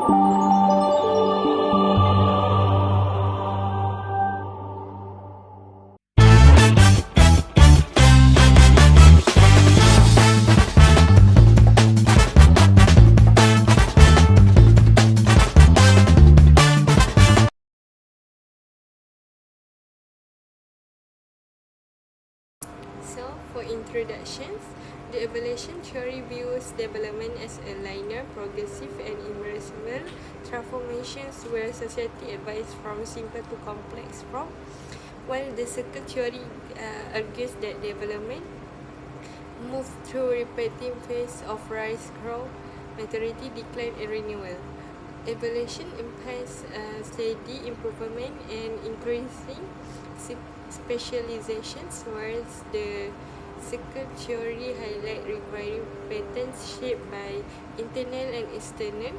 So, for introductions, the evolution theory views development as a linear, progressive, and irreversible transformations where society advances from simple to complex form, while the circle theory argues that development moves through repeating phases of rise, growth, maturity, decline, and renewal. Evolution implies steady improvement and increasing specializations, whereas the circle theory highlight requiring patterns shaped by internal and external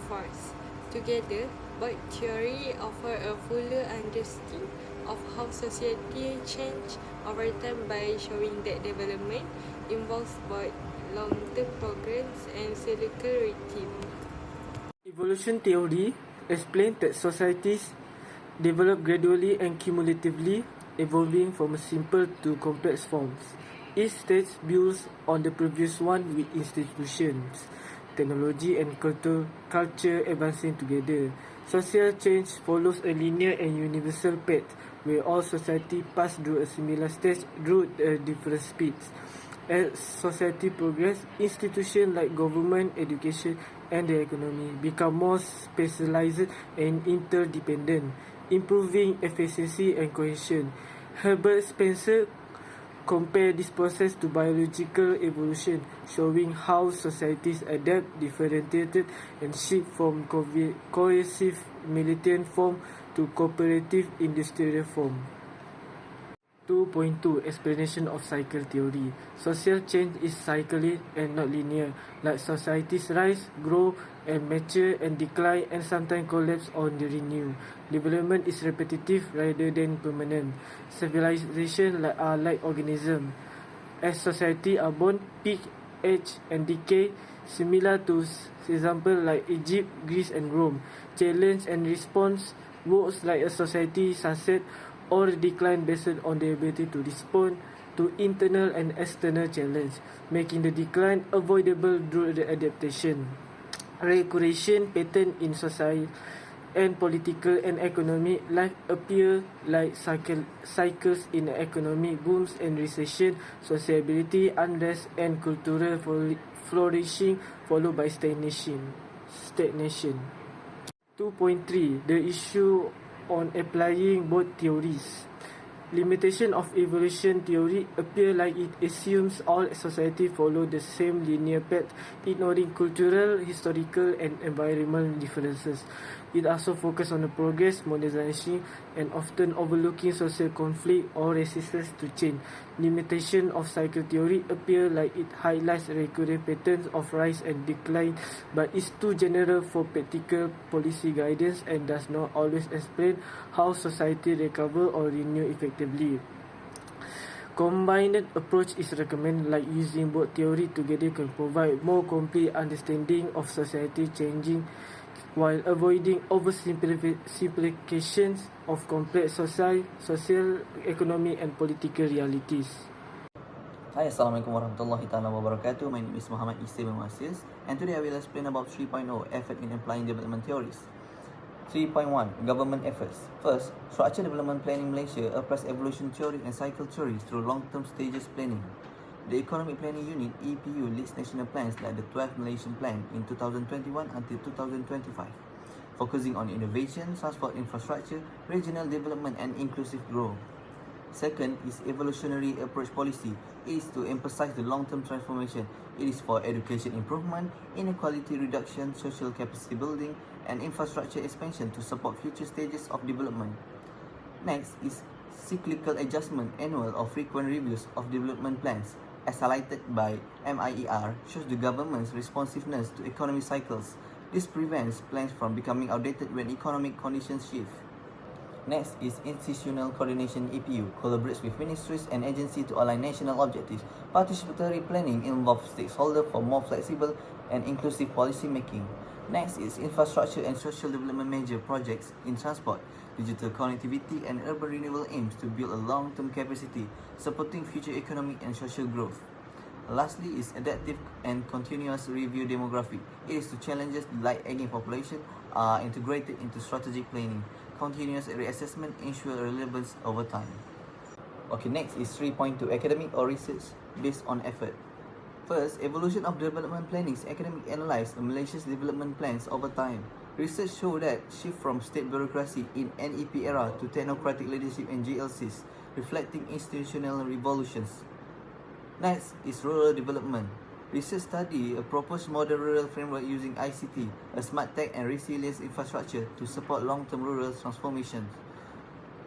force. Together, both theory offer a fuller understanding of how society change over time by showing that development involves both long-term progress and cyclical rhythm. Evolution theory explains that societies develop gradually and cumulatively, evolving from simple to complex forms. Each stage builds on the previous one with institutions, technology and culture advancing together. Social change follows a linear and universal path where all society pass through a similar stage through different speeds. As society progresses, institutions like government, education, and the economy become more specialized and interdependent, improving efficiency and cohesion. Herbert Spencer compared this process to biological evolution, showing how societies adapt, differentiate, and shift from cohesive militant form to cooperative industrial form. 2.2 Explanation of cycle theory. Social change is cyclic and not linear, like societies rise, grow, and mature and decline and sometimes collapse or renew. Development is repetitive rather than permanent. Civilization are like organisms. As society are born, peak, age, and decay, similar to example like Egypt, Greece, and Rome. Challenge and response works like a society sunset or decline based on the ability to respond to internal and external challenge, making the decline avoidable through the adaptation. Recursion pattern in society and political and economic life appear like cycles in economic booms and recession, sociability, unrest, and cultural flourishing, followed by stagnation. 2.3 The issue on applying both theories. Limitation of evolution theory appear like it assumes all society follow the same linear path, ignoring cultural, historical, and environmental differences. It also focuses on the progress, modernization, and often overlooking social conflict or resistance to change. Limitation of cycle theory appear like it highlights recurrent patterns of rise and decline, but is too general for practical policy guidance and does not always explain how society recover or renew effectively. Combined approach is recommended, like using both theory together can provide more complete understanding of society changing while avoiding oversimplifications of complex social, economic, and political realities. Hi, Assalamualaikum warahmatullahi taala wabarakatuh. My name is Muhammad Issa bin Wasis, and today I will explain about 3.0 effort in applying development theories. 3.1 Government efforts. First, Structure Development Planning Malaysia applies evolution theory and cycle theory through long-term stages planning. The Economic Planning Unit (EPU) leads national plans like the 12th Malaysian Plan in 2021 until 2025, focusing on innovation, transport infrastructure, regional development, and inclusive growth. Second is evolutionary approach policy. It is to emphasize the long-term transformation. It is for education improvement, inequality reduction, social capacity building, and infrastructure expansion to support future stages of development. Next is cyclical adjustment, annual or frequent reviews of development plans, as highlighted by MIER, shows the government's responsiveness to economic cycles. This prevents plans from becoming outdated when economic conditions shift. Next is institutional coordination. EPU collaborates with ministries and agencies to align national objectives. Participatory planning involves stakeholders for more flexible and inclusive policy making. Next is infrastructure and social development major projects in transport, digital connectivity and urban renewal aims to build a long-term capacity, supporting future economic and social growth. Lastly is adaptive and continuous review demography. It is to challenges like aging population are integrated into strategic planning. Continuous reassessment ensure relevance over time. Okay, next is 3.2 academic or research based on effort. First, evolution of development planning is academic analyze Malaysia's development plans over time. Research show that shift from state bureaucracy in NEP era to technocratic leadership in GLCs, reflecting institutional revolutions. Next is rural development. Research study a proposed model rural framework using ICT, a smart tech and resilience infrastructure to support long-term rural transformations.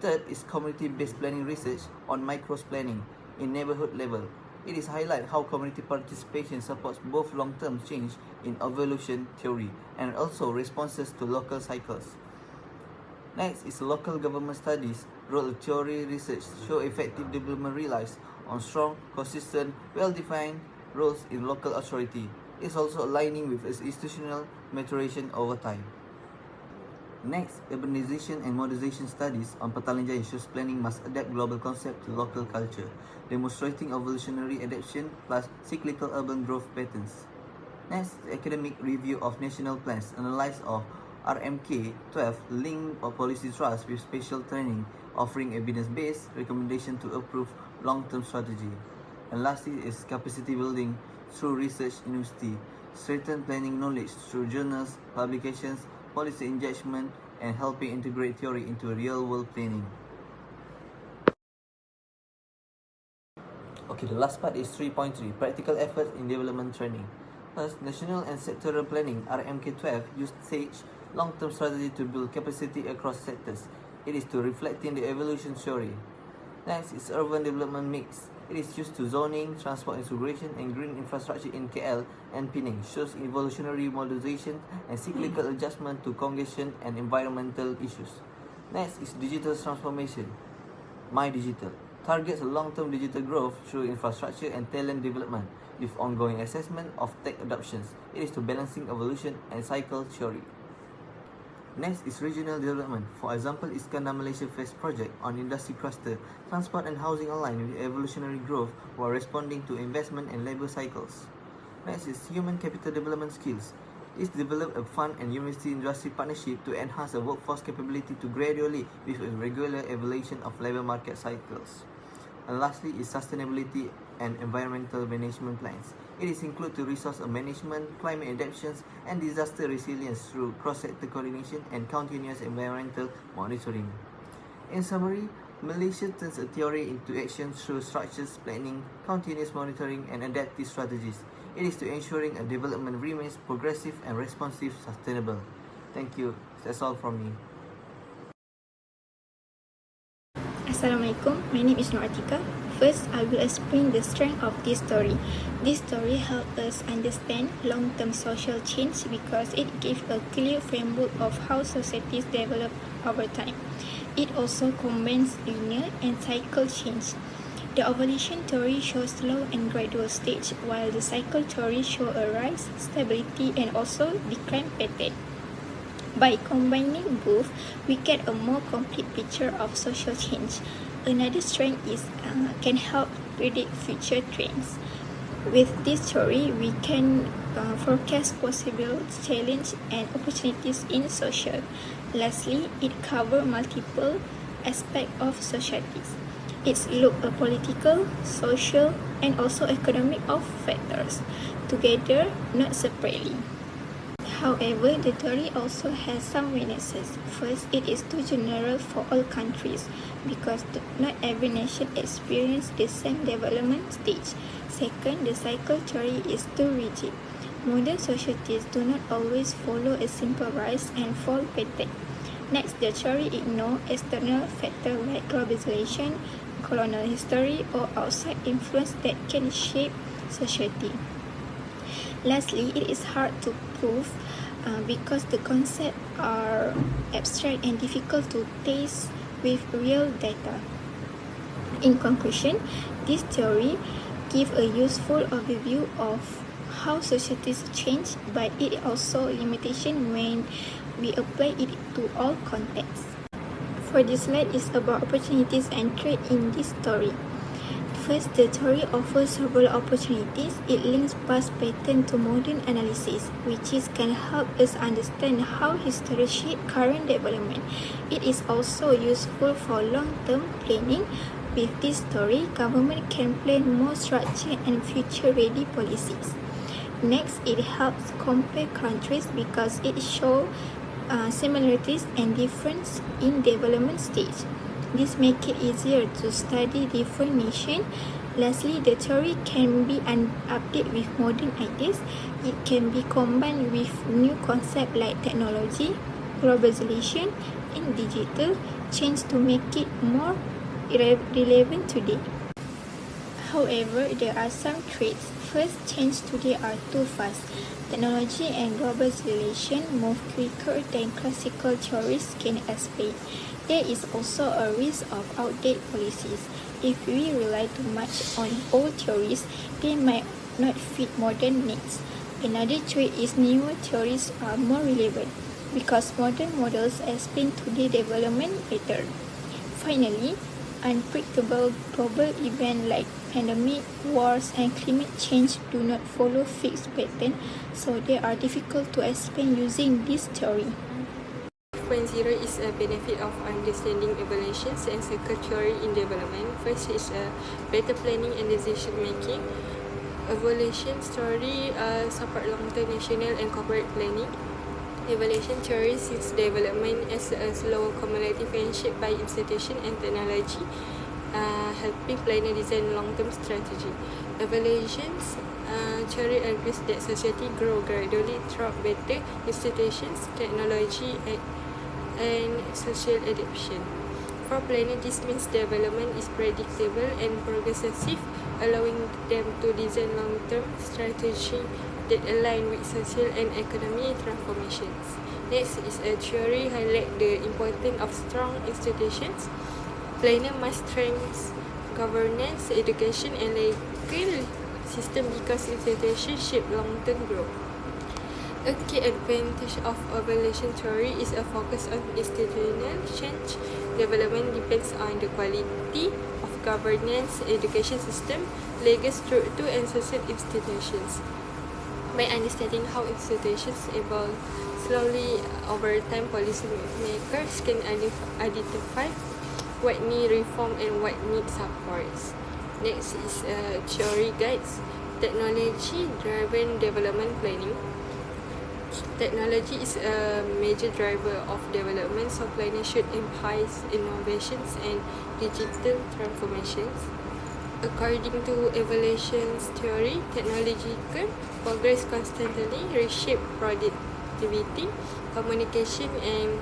Third is community-based planning research on micro-planning in neighborhood level. It is highlight how community participation supports both long-term change in evolution theory and also responses to local cycles. Next is local government studies. Role theory research show effective development relies on strong, consistent, well-defined roles in local authority. It is also aligning with its institutional maturation over time. Next, urbanization and modernization studies on Petaling Jaya shows planning must adapt global concept to local culture, demonstrating evolutionary adaptation plus cyclical urban growth patterns. Next, academic review of national plans, analysis of RMK 12 link of policy trust with spatial training, offering evidence-based recommendation to approve long-term strategy. And lastly is capacity building through research university, strengthen planning knowledge through journals, publications, policy engagement, and helping integrate theory into real-world planning. Okay, the last part is 3.3, practical efforts in development training. First, national and sectoral planning, RMK12, use stage long-term strategy to build capacity across sectors. It is to reflecting the evolution theory. Next is urban development mix. It is used to zoning, transport integration, and green infrastructure in KL and Penang. Shows evolutionary modernization and cyclical adjustment to congestion and environmental issues. Next is digital transformation. My Digital targets long-term digital growth through infrastructure and talent development with ongoing assessment of tech adoptions. It is to balancing evolution and cycle theory. Next is regional development. For example, Iskandar Malaysia Phase project on industry cluster, transport and housing align with evolutionary growth while responding to investment and labour cycles. Next is human capital development skills. It's developed a fund and university industry partnership to enhance the workforce capability to gradually with a regular evaluation of labour market cycles. And lastly is sustainability and environmental management plans. It is included to resource management, climate adaptations, and disaster resilience through cross-sector coordination and continuous environmental monitoring. In summary, Malaysia turns a theory into action through structures, planning, continuous monitoring, and adaptive strategies. It is to ensuring a development remains progressive and responsive, sustainable. Thank you. That's all from me. Assalamualaikum, my name is Nur Atika. First, I will explain the strength of this story. This story helps us understand long-term social change because it gives a clear framework of how societies develop over time. It also combines linear and cycle change. The evolution theory shows slow and gradual stage, while the cycle theory shows a rise, stability, and also decline pattern. By combining both, we get a more complete picture of social change. Another strength is can help predict future trends. With this theory, we can forecast possible challenges and opportunities in social. Lastly, it covers multiple aspects of societies. It's look at political, social, and also economic of factors together, not separately. However, the theory also has some weaknesses. First, it is too general for all countries because not every nation experiences the same development stage. Second, the cycle theory is too rigid. Modern societies do not always follow a simple rise and fall pattern. Next, the theory ignores external factors like globalization, colonial history, or outside influence that can shape society. Lastly, it is hard to prove because the concepts are abstract and difficult to test with real data. In conclusion, this theory gives a useful overview of how societies change, but it also limitation when we apply it to all contexts. For this slide is about opportunities and threat in this story. First, the theory offers several opportunities. It links past pattern to modern analysis, which can help us understand how history shaped current development. It is also useful for long-term planning. With this story, government can plan more structured and future-ready policies. Next, it helps compare countries because it shows similarities and difference in development stage. This makes it easier to study different nations. Lastly, the theory can be updated with modern ideas. It can be combined with new concepts like technology, globalization, and digital change to make it more relevant today. However, there are some traits. First, change today are too fast. Technology and globalization move quicker than classical theories can explain. There is also a risk of outdated policies. If we rely too much on old theories, they might not fit modern needs. Another trait is newer theories are more relevant because modern models explain today's development better. Finally, unpredictable global events like pandemic, wars, and climate change do not follow fixed patterns, so they are difficult to explain using this theory. 5.0 is a benefit of understanding evaluations and circle theory in development. First is better planning and decision making. Evaluation theory support long-term national and corporate planning. Evaluation theory sees development as a slow cumulative and shaped by institution and technology, helping planner design long-term strategy. Evaluations theory agrees that society grow gradually through better institutions, technology, and social adaptation. For planner, this means development is predictable and progressive, allowing them to design long-term strategy that align with social and economic transformations. Next is a theory highlight the importance of strong institutions. Planner must strengthen governance, education, and legal system because institutions shape long-term growth. A key advantage of evaluation theory is a focus on institutional change. Development depends on the quality of governance, education system, legal structure, and social institutions. By understanding how institutions evolve slowly over time, policymakers can identify what need reform and what need supports. Next is theory guides technology-driven development planning. Technology is a major driver of development, so planners should emphasize innovations and digital transformations. According to evaluation theory, technological progress constantly reshape productivity, communication, and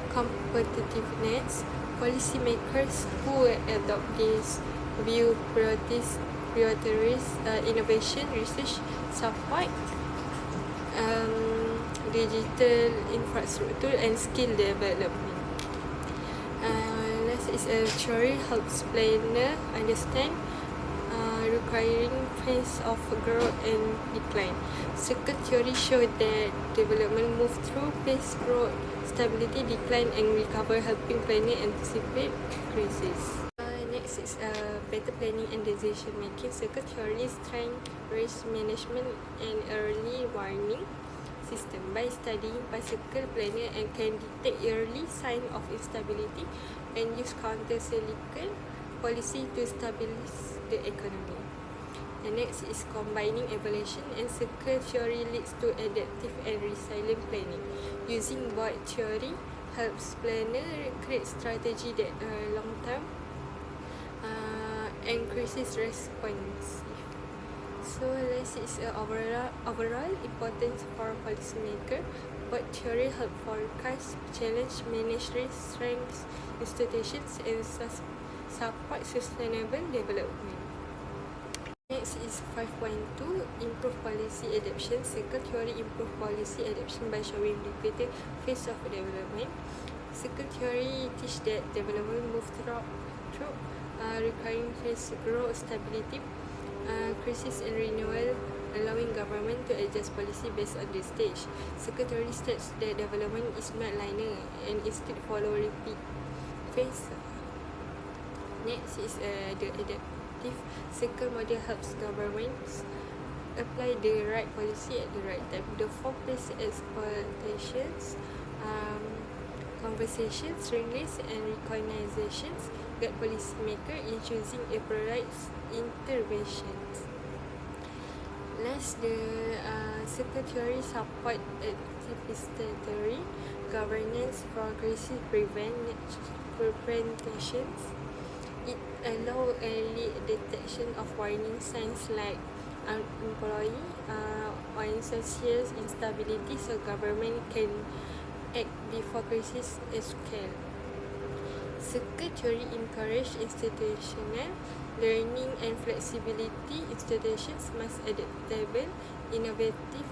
competitiveness. Policymakers who adopt this view prioritize innovation, research, support, digital infrastructure, and skill development. Next is a theory helps planner understand requiring phase of growth and decline. Second theory shows that development moves through phase growth, stability, decline, and recover, helping planner anticipate crisis. Next is better planning and decision making. Second theory strength risk management and early warning system. By studying bicycle planner and can detect early sign of instability and use counter-cyclical policy to stabilize the economy. The next is combining evaluation and circle theory leads to adaptive and resilient planning. Using both theory helps planner create strategy that are long-term and crisis responsive. So this is overall importance for policymaker. But theory help forecast, challenge, manage risk, strength institutions, and support sustainable development. Next is 5.2 improve policy adoption. Circle theory improve policy adoption by showing repeated phase of development. Circle theory teach that development move through requiring phase growth, stability, crisis and renewal, allowing government to adjust policy based on the stage. Circle theory states that development is not linear and instead follow repeat phase. Next is the adaptive circle model helps governments apply the right policy at the right time. The four place exploitations, conversations, release and recognitions guide policymaker in choosing appropriate interventions. Last, the circle theory support anticipatory governance for crisis preventations. It allows early detection of warning signs like unemployment or social instability, so government can act before crisis escalate. Circle theory encourage institutional learning and flexibility. Institutions must adaptable, innovative,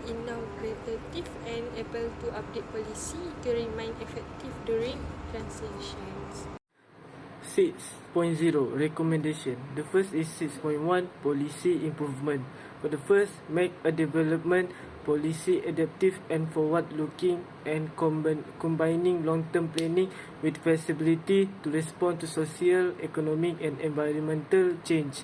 and able to update policy to remain effective during transitions. 6.0 Recommendation. The first is 6.1 Policy Improvement. For the first, make a development policy adaptive and forward-looking and combining long-term planning with flexibility to respond to social, economic and environmental change.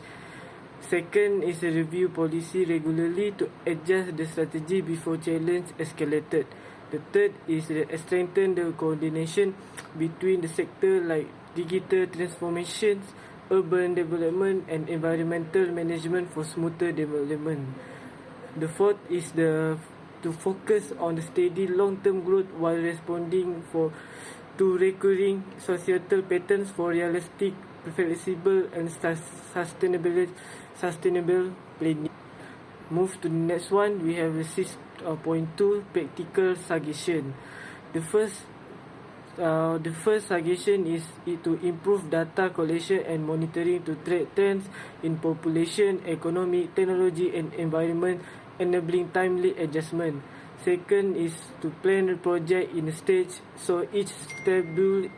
Second is a review policy regularly to adjust the strategy before challenge escalated. The third is strengthen the coordination between the sector like digital transformations, urban development and environmental management for smoother development. The fourth is to focus on the steady long-term growth while responding to recurring societal patterns for realistic, flexible and sustainable planning. Move to the next one. We have 6.2 Practical Suggestion. The first suggestion is to improve data collection and monitoring to track trends in population, economy, technology and environment, enabling timely adjustment. Second is to plan a project in a stage so each step builds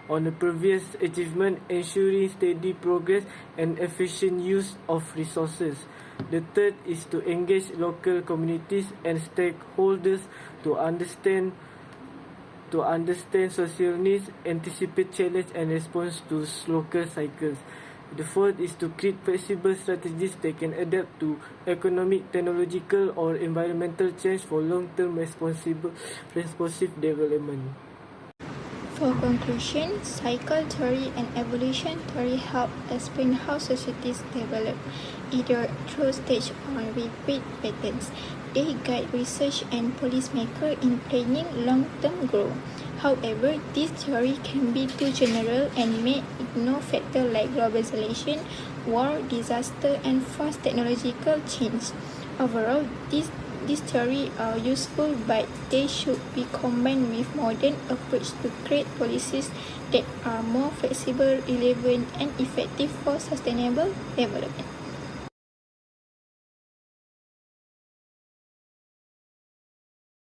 on the previous achievement, ensuring steady progress and efficient use of resources. The third is to engage local communities and stakeholders to understand social needs, anticipate challenge and response to local cycles. The fourth is to create flexible strategies that can adapt to economic, technological or environmental change for long-term responsive development. For conclusion, cycle theory and evolution theory help explain how societies develop, either through stage or repeat patterns. They guide research and policymakers in planning long-term growth. However, this theory can be too general and may ignore factors like globalization, war, disaster, and fast technological change. Overall, these theories are useful, but they should be combined with modern approach to create policies that are more flexible, relevant, and effective for sustainable development.